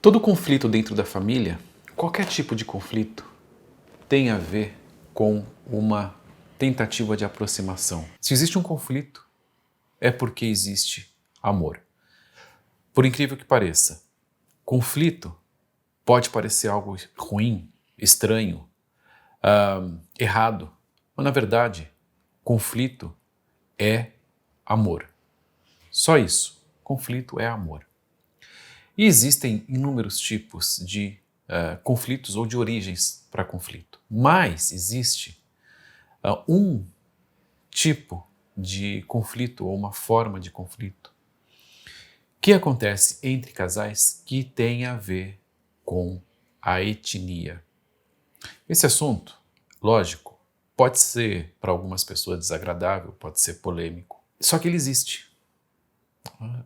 Todo conflito dentro da família, qualquer tipo de conflito, tem a ver com uma tentativa de aproximação. Se existe um conflito, é porque existe amor. Por incrível que pareça, conflito pode parecer algo ruim, estranho, errado, mas na verdade, conflito é amor. Só isso. Conflito é amor. E existem inúmeros tipos de conflitos ou de origens para conflito. Mas existe um tipo de conflito ou uma forma de conflito que acontece entre casais que tem a ver com a etnia. Esse assunto, lógico, pode ser para algumas pessoas desagradável, pode ser polêmico, só que ele existe.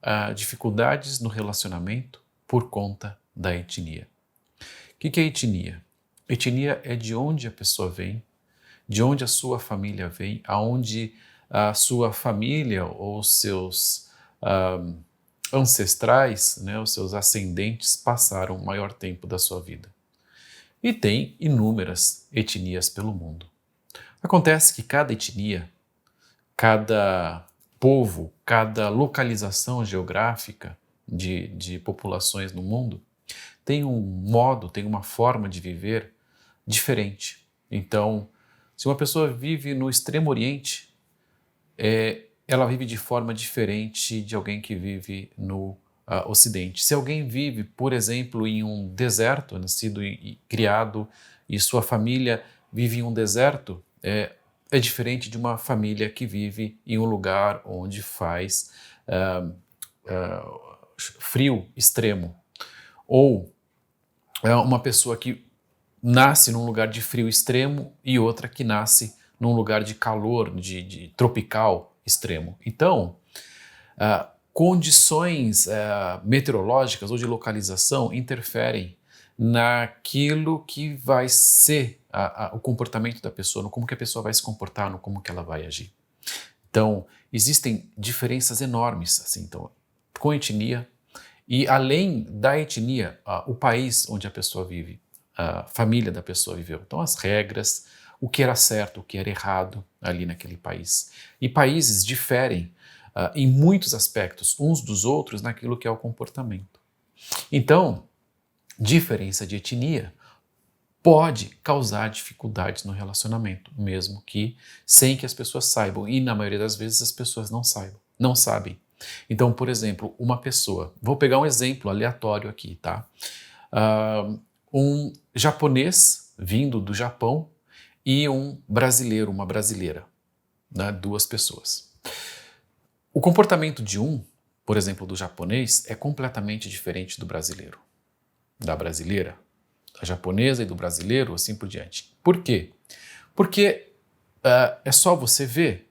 Há dificuldades no relacionamento por conta da etnia. O que é etnia? Etnia é de onde a pessoa vem, de onde a sua família vem, aonde a sua família ou seus ancestrais, né, os seus ascendentes passaram o maior tempo da sua vida. E tem inúmeras etnias pelo mundo. Acontece que cada etnia, cada povo, cada localização geográfica de populações no mundo tem um modo, tem uma forma de viver diferente. Então, se uma pessoa vive no Extremo Oriente, ela vive de forma diferente de alguém que vive no Ocidente. Se alguém vive, por exemplo, em um deserto, nascido e criado, e sua família vive em um deserto, é diferente de uma família que vive em um lugar onde faz frio extremo. Ou uma pessoa que nasce num lugar de frio extremo e outra que nasce num lugar de calor, de tropical extremo. Então, condições meteorológicas ou de localização interferem naquilo que vai ser o comportamento da pessoa, no como que a pessoa vai se comportar, no como que ela vai agir. Então, existem diferenças enormes, assim, então, com etnia, e além da etnia, o país onde a pessoa vive, a família da pessoa viveu. Então, as regras, o que era certo, o que era errado ali naquele país. E países diferem em muitos aspectos uns dos outros naquilo que é o comportamento. Então, diferença de etnia pode causar dificuldades no relacionamento, mesmo que sem que as pessoas saibam. E na maioria das vezes as pessoas não sabem. Então, por exemplo, uma pessoa, vou pegar um exemplo aleatório aqui, tá? Um japonês vindo do Japão e um brasileiro, uma brasileira, né? Duas pessoas. O comportamento de um, por exemplo, do japonês, é completamente diferente do brasileiro, da brasileira, da japonesa e do brasileiro, assim por diante. Por quê? Porque é só você ver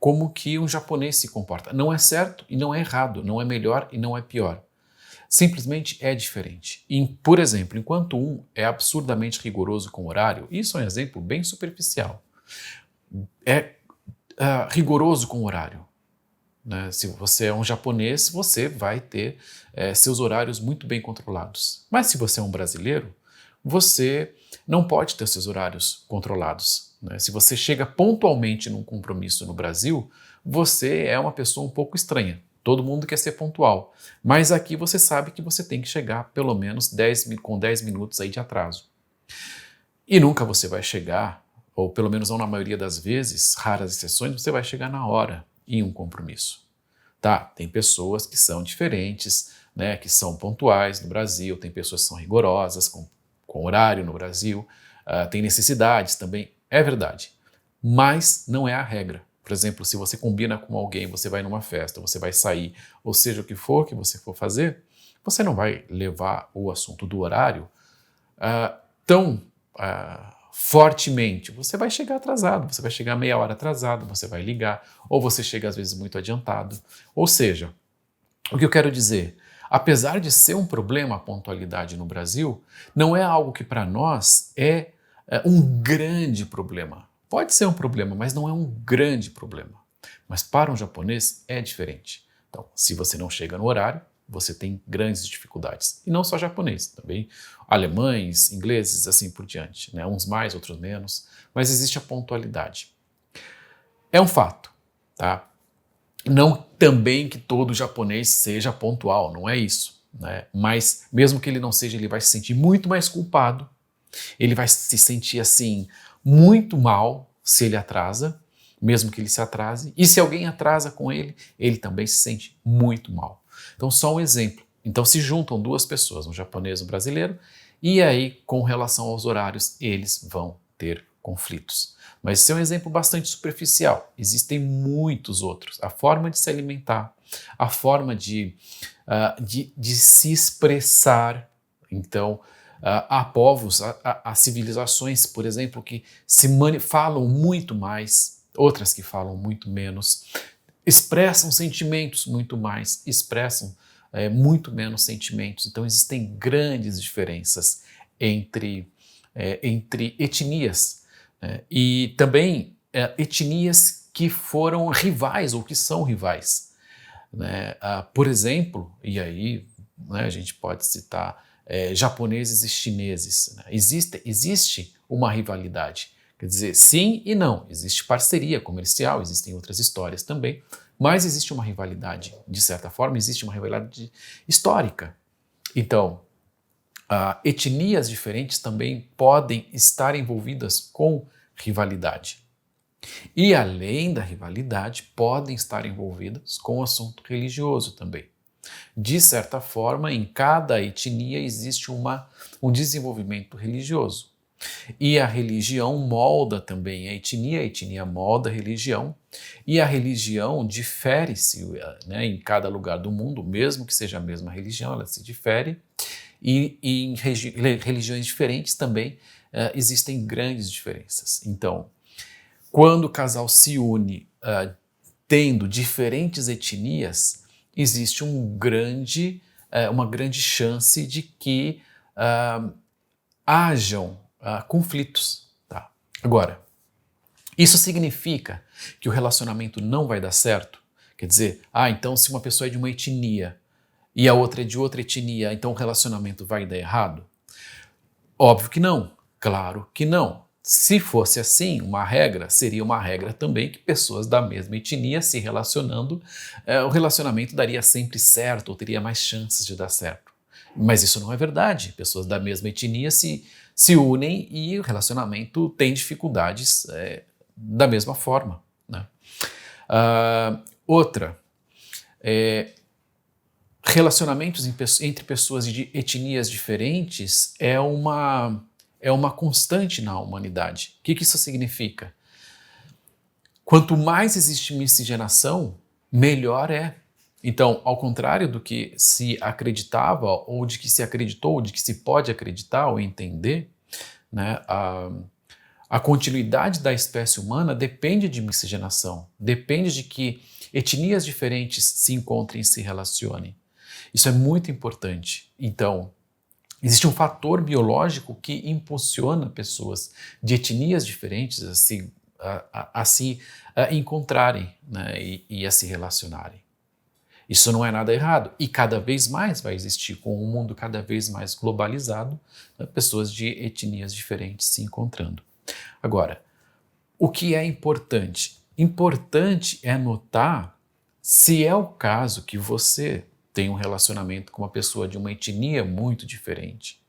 como que um japonês se comporta. Não é certo e não é errado, não é melhor e não é pior. Simplesmente é diferente. Por exemplo, enquanto um é absurdamente rigoroso com o horário, isso é um exemplo bem superficial, é rigoroso com o horário. Né? Se você é um japonês, você vai ter seus horários muito bem controlados. Mas se você é um brasileiro, você não pode ter seus horários controlados. Né? Se você chega pontualmente num compromisso no Brasil, você é uma pessoa um pouco estranha. Todo mundo quer ser pontual. Mas aqui você sabe que você tem que chegar pelo menos com 10 minutos aí de atraso. E nunca você vai chegar, ou pelo menos não na maioria das vezes, raras exceções, você vai chegar na hora em um compromisso. Tá, tem pessoas que são diferentes, né, que são pontuais no Brasil, tem pessoas que são rigorosas com horário no Brasil, tem necessidades também, é verdade, mas não é a regra. Por exemplo, se você combina com alguém, você vai numa festa, você vai sair, ou seja o que for que você for fazer, você não vai levar o assunto do horário tão fortemente. Você vai chegar atrasado, você vai chegar meia hora atrasado, você vai ligar, ou você chega às vezes muito adiantado. Ou seja, o que eu quero dizer, apesar de ser um problema a pontualidade no Brasil, não é algo que para nós é um grande problema. Pode ser um problema, mas não é um grande problema. Mas para um japonês é diferente. Então, se você não chega no horário, você tem grandes dificuldades. E não só japonês, também alemães, ingleses, assim por diante, né? Uns mais, outros menos, mas existe a pontualidade. É um fato, tá? Não também que todo japonês seja pontual, não é isso, né? Mas mesmo que ele não seja, ele vai se sentir muito mais culpado, ele vai se sentir assim muito mal se ele atrasa, mesmo que ele se atrase, e se alguém atrasa com ele, ele também se sente muito mal. Então, só um exemplo. Então, se juntam duas pessoas, um japonês e um brasileiro, e aí, com relação aos horários, eles vão ter conflitos. Mas esse é um exemplo bastante superficial. Existem muitos outros. A forma de se alimentar, a forma de se expressar. Então, há povos, há civilizações, por exemplo, que falam muito mais, outras que falam muito menos, expressam sentimentos muito mais, expressam muito menos sentimentos. Então existem grandes diferenças entre etnias, e também etnias que foram rivais ou que são rivais, né? Por exemplo, e aí, né, a gente pode citar japoneses e chineses, né? Existe uma rivalidade. Quer dizer, sim e não. Existe parceria comercial, existem outras histórias também, mas existe uma rivalidade, de certa forma, existe uma rivalidade histórica. Então, etnias diferentes também podem estar envolvidas com rivalidade. E além da rivalidade, podem estar envolvidas com o assunto religioso também. De certa forma, em cada etnia existe um desenvolvimento religioso. E a religião molda também a etnia molda a religião, e a religião difere-se, né, em cada lugar do mundo, mesmo que seja a mesma religião, ela se difere, e em religiões diferentes também existem grandes diferenças. Então, quando o casal se une tendo diferentes etnias, existe uma grande chance de que hajam conflitos. Tá? Agora, isso significa que o relacionamento não vai dar certo? Quer dizer, então se uma pessoa é de uma etnia e a outra é de outra etnia, então o relacionamento vai dar errado? Óbvio que não, claro que não. Se fosse assim, uma regra, seria uma regra também que pessoas da mesma etnia se relacionando, o relacionamento daria sempre certo ou teria mais chances de dar certo. Mas isso não é verdade. Pessoas da mesma etnia se unem e o relacionamento tem dificuldades da mesma forma, né? Outra, relacionamentos entre pessoas de etnias diferentes é uma constante na humanidade. O que isso significa? Quanto mais existe miscigenação, melhor é. Então, ao contrário do que se acreditava, ou de que se acreditou, ou de que se pode acreditar ou entender, né, a continuidade da espécie humana depende de miscigenação, depende de que etnias diferentes se encontrem e se relacionem. Isso é muito importante. Então, existe um fator biológico que impulsiona pessoas de etnias diferentes a se encontrarem, né, e a se relacionarem. Isso não é nada errado. E cada vez mais vai existir, com um mundo cada vez mais globalizado, né, pessoas de etnias diferentes se encontrando. Agora, o que é importante? Importante é notar se é o caso que você tem um relacionamento com uma pessoa de uma etnia muito diferente,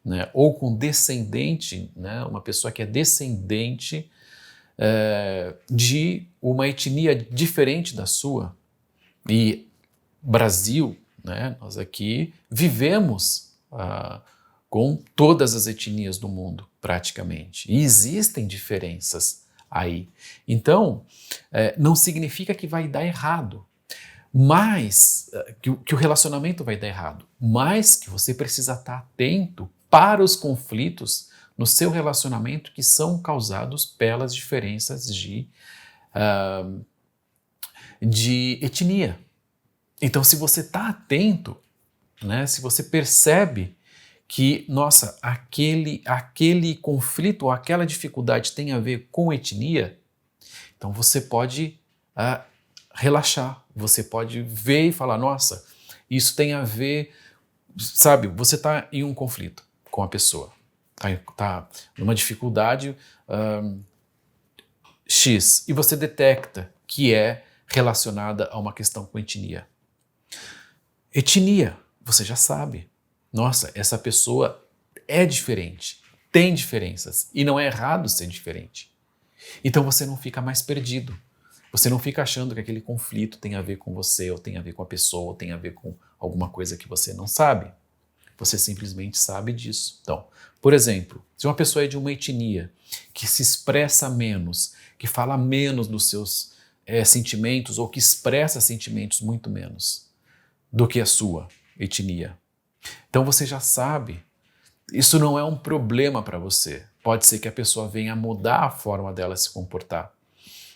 né, ou com descendente, né, uma pessoa que é descendente de uma etnia diferente da sua. E Brasil, né, nós aqui vivemos com todas as etnias do mundo, praticamente. E existem diferenças aí. Então, não significa que vai dar errado, mas que o relacionamento vai dar errado, mas que você precisa estar atento para os conflitos no seu relacionamento que são causados pelas diferenças de etnia. Então, se você está atento, né, se você percebe que, nossa, aquele conflito ou aquela dificuldade tem a ver com etnia, então você pode relaxar, você pode ver e falar, nossa, Isso tem a ver, sabe, você está em um conflito com a pessoa, tá numa dificuldade X, e você detecta que é relacionada a uma questão com etnia. Etnia, você já sabe. Nossa, essa pessoa é diferente, tem diferenças, e não é errado ser diferente. Então você não fica mais perdido. Você não fica achando que aquele conflito tem a ver com você, ou tem a ver com a pessoa, ou tem a ver com alguma coisa que você não sabe. Você simplesmente sabe disso. Então, por exemplo, se uma pessoa é de uma etnia que se expressa menos, que fala menos dos seus sentimentos, ou que expressa sentimentos muito menos do que a sua etnia, então você já sabe. Isso não é um problema para você. Pode ser que a pessoa venha mudar a forma dela se comportar,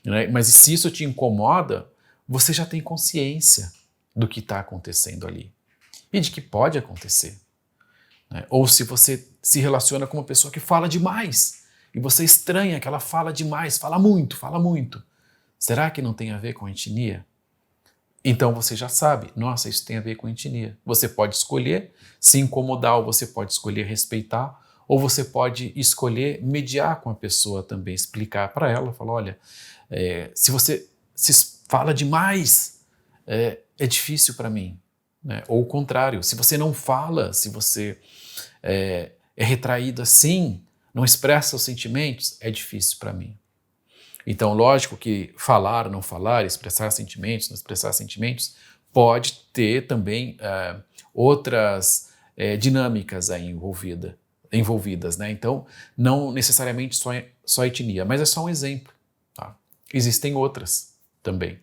né? Mas se isso te incomoda, você já tem consciência do que está acontecendo ali e de que pode acontecer, né? Ou se você se relaciona com uma pessoa que fala demais e você estranha que ela fala demais, fala muito, será que não tem a ver com etnia? Então você já sabe, nossa, isso tem a ver com etnia. Você pode escolher se incomodar, ou você pode escolher respeitar, ou você pode escolher mediar com a pessoa também, explicar para ela, falar, olha, se você se fala demais, é difícil para mim, né? Ou o contrário, se você não fala, se você é retraído assim, não expressa os sentimentos, é difícil para mim. Então, lógico que falar, não falar, expressar sentimentos, não expressar sentimentos, pode ter também outras dinâmicas aí envolvidas, né? Então, não necessariamente só etnia, mas é só um exemplo, tá? Existem outras também,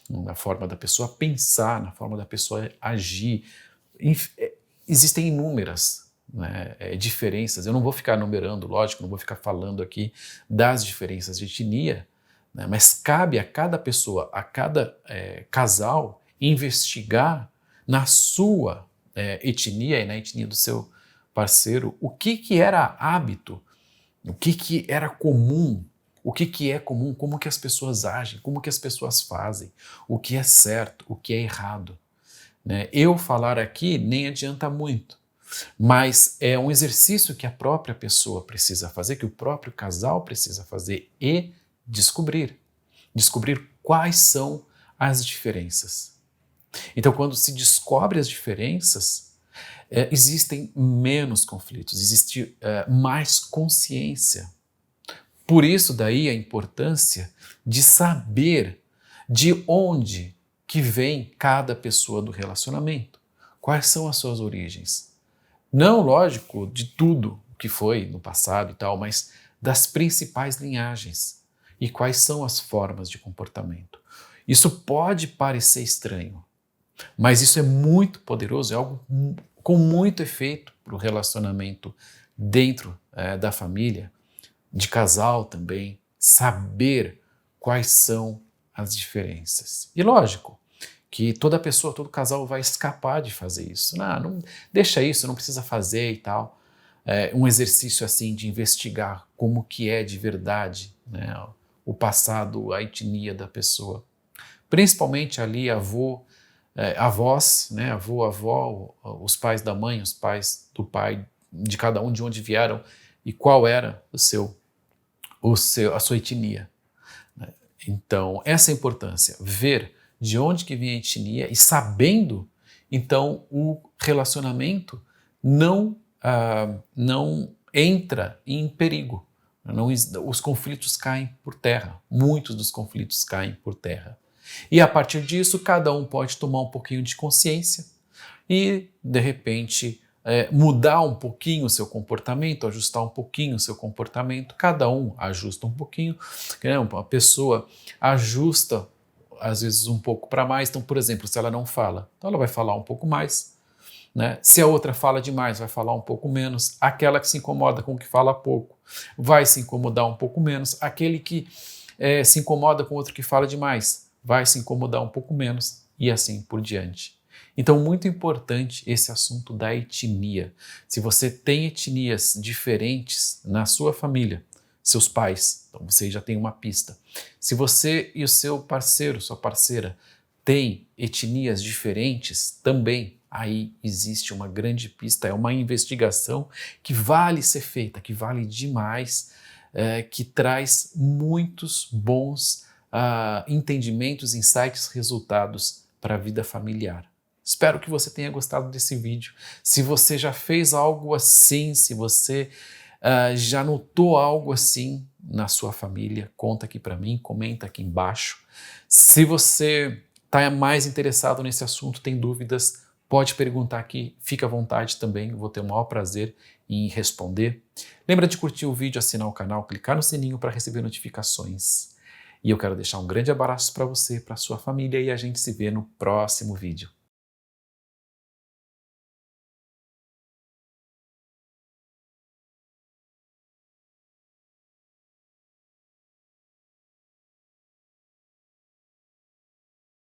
na forma da pessoa pensar, na forma da pessoa agir. Existem inúmeras, né, diferenças. Eu não vou ficar numerando, lógico, não vou ficar falando aqui das diferenças de etnia, né, mas cabe a cada pessoa, a cada casal, investigar na sua etnia e na etnia do seu parceiro o que era hábito, o que era comum, o que é comum, como que as pessoas agem, como que as pessoas fazem, o que é certo, o que é errado, né? Eu falar aqui nem adianta muito, mas é um exercício que a própria pessoa precisa fazer, que o próprio casal precisa fazer e descobrir quais são as diferenças. Então, quando se descobre as diferenças, existem menos conflitos, existe mais consciência. Por isso daí a importância de saber de onde que vem cada pessoa do relacionamento, quais são as suas origens. Não, lógico, de tudo que foi no passado e tal, mas das principais linhagens e quais são as formas de comportamento. Isso pode parecer estranho, mas isso é muito poderoso, é algo com muito efeito para o relacionamento dentro da família, de casal também, saber quais são as diferenças. E lógico que toda pessoa, todo casal vai escapar de fazer isso. Não deixa isso, não precisa fazer e tal. Um exercício assim de investigar como que é de verdade, né, o passado, a etnia da pessoa. Principalmente ali avós, né, avô, avó, os pais da mãe, os pais do pai, de cada um, de onde vieram e qual era a sua etnia. Então, essa é a importância, ver de onde que vem a etnia e sabendo, então, o relacionamento não entra em perigo. Os conflitos caem por terra, muitos dos conflitos caem por terra. E a partir disso, cada um pode tomar um pouquinho de consciência e, de repente, mudar um pouquinho o seu comportamento, ajustar um pouquinho o seu comportamento. Cada um ajusta um pouquinho, né? Uma pessoa ajusta às vezes um pouco para mais. Então, por exemplo, se ela não fala, então ela vai falar um pouco mais, né? Se a outra fala demais, vai falar um pouco menos. Aquela que se incomoda com o que fala pouco vai se incomodar um pouco menos. Aquele que se incomoda com o outro que fala demais vai se incomodar um pouco menos, e assim por diante. Então, muito importante esse assunto da etnia. Se você tem etnias diferentes na sua família, seus pais, então você já tem uma pista. Se você e o seu parceiro, sua parceira, tem etnias diferentes, também aí existe uma grande pista, é uma investigação que vale ser feita, que vale demais, que traz muitos bons entendimentos, insights, resultados para a vida familiar. Espero que você tenha gostado desse vídeo. Se você já fez algo assim, se você já notou algo assim na sua família, conta aqui para mim, comenta aqui embaixo. Se você está mais interessado nesse assunto, tem dúvidas, pode perguntar aqui, fica à vontade também, vou ter o maior prazer em responder. Lembra de curtir o vídeo, assinar o canal, clicar no sininho para receber notificações. E eu quero deixar um grande abraço para você, para sua família, e a gente se vê no próximo vídeo.